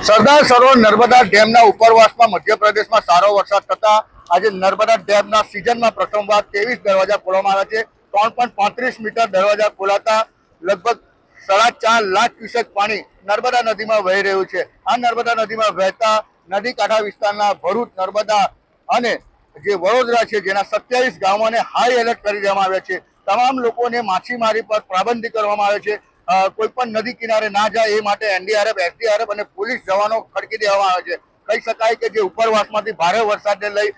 સરદાર સરોવર નર્મદા ડેમના ઉપરવાસમાં મધ્યપ્રદેશમાં સારો વરસાદ થતા આજે નર્મદા ડેમના સિઝનમાં પ્રથમવાર 23 દરવાજા ખોલવામાં આવ્યા છે। 3.35 મીટર દરવાજા ખોલાતા લગભગ 4.5 લાખ ક્યુસેક પાણી નર્મદા નદીમાં વહી રહ્યું છે। આ નર્મદા નદીમાં વહેતા નદી કાંઠા વિસ્તારના ભરૂચ, નર્મદા અને જે વડોદરા છે, જેના 27 ગામોને હાઈ એલર્ટ કરી દેવામાં આવ્યા છે। તમામ લોકોને માછીમારી પર પાબંદી કરવામાં આવે છે। કોઈ પણ નદી કિનારે ના જાય એ માટે એનડીઆરએફ, એસડીઆરએફ અને પોલીસ જવાનો ખડકી દેવામાં આવે છે। કહી શકાય કે જે ઉપરવાસમાંથી ભારે વરસાદને લઈ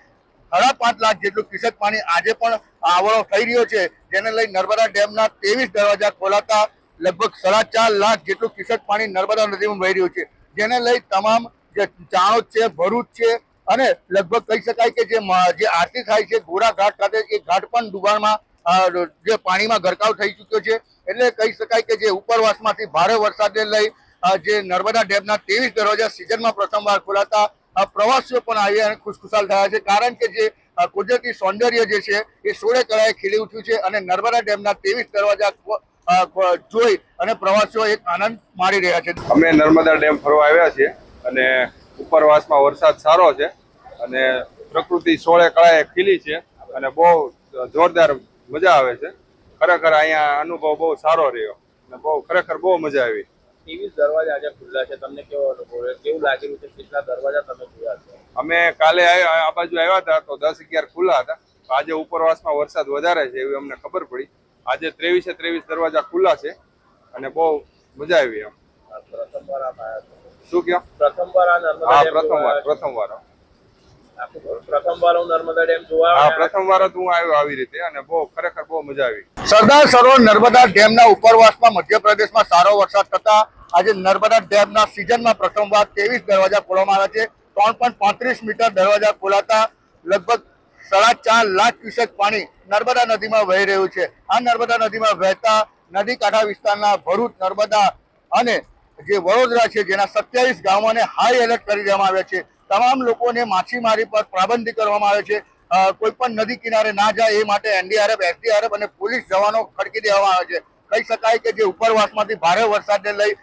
5.5 લાખ જેટલું ક્યુસેક પાણી આજે પણ આવરો થઈ રહ્યો છે, જેને લઈ નર્મદા ડેમના 23 દરવાજા ખોલાતા લગભગ 4.5 લાખ જેટલું ક્યુસેક પાણી નર્મદા નદીમાં વહી રહ્યું છે, જેને લઈ તમામ જે ચાણોદ છે, ભરૂચ છે અને લગભગ કહી શકાય કે જે આરતી થાય છે ગોરા ઘાટ ખાતે, એ ઘાટ પણ ડુબાણમાં જે પાણીમાં ગરકાવ થઈ ચૂક્યો છે। એટલે કહી શકાય કે જે ઉપરવાસમાંથી ભારે વરસાદને લઈ જે નર્મદા ડેમના 23 દરવાજા સિઝનમાં પ્રથમવાર ખોલાતા પ્રવાસીઓ પણ આવી અને ખુશખુશાલ થયા છે, કારણ કે જે કુદરતી સૌંદર્ય જે છે એ સોળે કળાએ ખીલી ઉઠ્યું છે અને નર્મદા ડેમના 23 દરવાજા જોઈ અને પ્રવાસીઓ એક આનંદ માણી રહ્યા છે। અમે નર્મદા ડેમ ફરવા આવ્યા છીએ અને ઉપરવાસમાં વરસાદ સારો છે અને પ્રકૃતિ સોળે કળાએ ખીલી છે અને બહુ જોરદાર મજા આવે છે। ખરેખર અહીંયા અનુભવ બહુ સારો રહ્યો અને ખરેખર બહુ મજા આવી। 23 દરવાજા આજે ખુલ્લા છે, તમને કેવો અનુભવ રહ્યો? કેવું લાગી રહ્યું છે? કેટલા દરવાજા તમે જોયા છે? અમે કાલે આ બાજુ આવ્યા હતા તો 10-11 ખુલ્લા હતા। આજે ઉપરવાસમાં વરસાદ વધારે છે એવી અમને ખબર પડી। આજે 23 દરવાજા ખુલ્લા છે અને બહુ મજા આવી। એમ પ્રથમવાર આપ આવ્યા છો? શું કહો? પ્રથમવાર આ નર્મદા ડેમ પ્રથમવાર પ્રથમવાર હું નર્મદા ડેમ જોવા પ્રથમવાર જ હું આવ્યો આવી રીતે અને ખરેખર બહુ મજા આવી। સરદાર સરોવર નર્મદા ડેમના ઉપરવાસમાં મધ્યપ્રદેશમાં સારો વરસાદ થતા આજે નર્મદા ડેમના સિઝનમાં પ્રથમવાર 23 દરવાજા ખોલવામાં આવ્યા છે। 3.35 મીટર દરવાજા ખોલાતા લગભગ 4.5 લાખ ક્યુસેક પાણી નર્મદા નદીમાં વહી રહ્યું છે। આ નર્મદા નદીમાં વહેતા નદી કાંઠા વિસ્તારના ભરૂચ, નર્મદા અને જે વડોદરા છે, જેના 27 ગામોને હાઈ એલર્ટ કરી દેવામાં આવ્યા છે। તમામ લોકોને માછીમારી પર પાબંદી કરવામાં આવે છે। કોઈ પણ નદી કિનારે ના જાય એ માટે એનડીઆરએફ, એસડીઆરએફ અને પોલીસ જવાનો ખડકી દેવામાં આવે છે। કહી શકાય કે જે ઉપરવાસમાંથી ભારે વરસાદને લઈ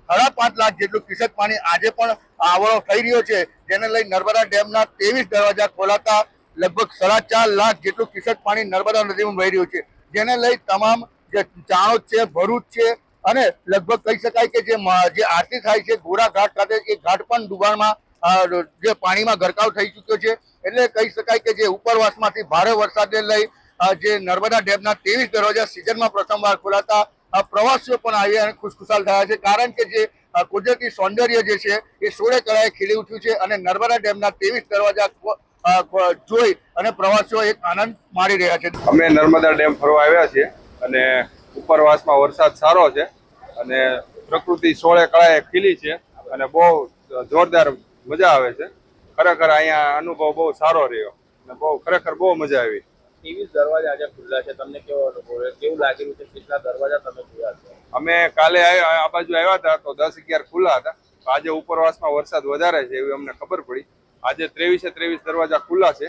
5.5 લાખ જેટલું ક્યુસેક પાણી આજે પણ આવરો થઈ રહ્યો છે, જેને લઈ નર્મદા ડેમના 23 દરવાજા ખોલાતા લગભગ 4.5 લાખ જેટલું ક્યુસેક પાણી નર્મદા નદીમાં વહી રહ્યું છે, જેને લઈ તમામ જે ચાણોદ છે, ભરૂચ છે અને લગભગ કહી શકાય કે જે આરતી થાય છે ગોરા ઘાટ ખાતે, એ ઘાટ પણ ડુબાણમાં જે પાણીમાં ગરકાવ થઈ ચૂક્યો છે। એટલે કહી શકાય કે જે ઉપરવાસમાંથી ભારે વરસાદને લઈ જે નર્મદા ડેમના 23 દરવાજા સિઝનમાં પ્રથમવાર ખોલાતા પ્રવાસીઓ પણ આવી અને ખુશખુશાલ થયા છે, કારણ કે જે કુદરતી સૌંદર્ય જે છે એ સોળે કળાએ ખીલી ઉઠ્યું છે અને નર્મદા ડેમના 23 દરવાજા જોઈ અને પ્રવાસીઓ એક આનંદ માણી રહ્યા છે। અમે નર્મદા ડેમ ફરવા આવ્યા છીએ અને ઉપરવાસમાં વરસાદ સારો છે અને પ્રકૃતિ સોળે કળાએ ખીલી છે અને બહુ જોરદાર મજા આવે છે। ખરેખર અહીંયા અનુભવ બહુ સારો રહ્યો અને ખરેખર બહુ મજા આવી। 23 દરવાજા આજે ખુલ્લા છે, તમને કેવો અનુભવ રહ્યો? કેવું લાગી રહ્યું છે? કેટલા દરવાજા તમે જોયા છે? અમે કાલે આ બાજુ આવ્યા હતા તો 10-11 ખુલ્લા હતા। આજે ઉપરવાસમાં વરસાદ વધારે છે એવી અમને ખબર પડી। આજે 23 દરવાજા ખુલ્લા છે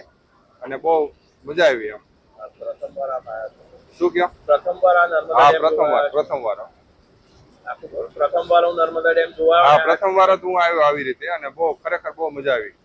અને બહુ મજા આવી। એમ પ્રથમવાર આપ આવ્યા છો? શું કહો? પ્રથમવાર આ નર્મદા ડેમ પ્રથમવાર પ્રથમવાર હું નર્મદા ડેમ જોવા પ્રથમવાર જ હું આવ્યો આવી રીતે અને ખરેખર બહુ મજા આવી।